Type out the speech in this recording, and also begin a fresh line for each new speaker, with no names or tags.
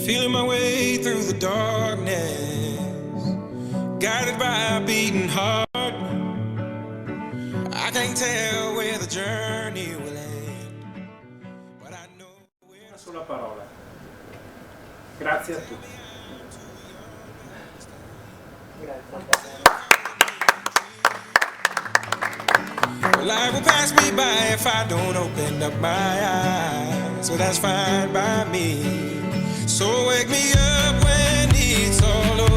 Feeling my way through the darkness, guided by a beating heart. I can't tell where the journey will end, but I know where.
Una sola parola. Grazie a tutti.
Life will pass me by if I don't open up my eyes, so that's fine by me. So wake me up when it's all over.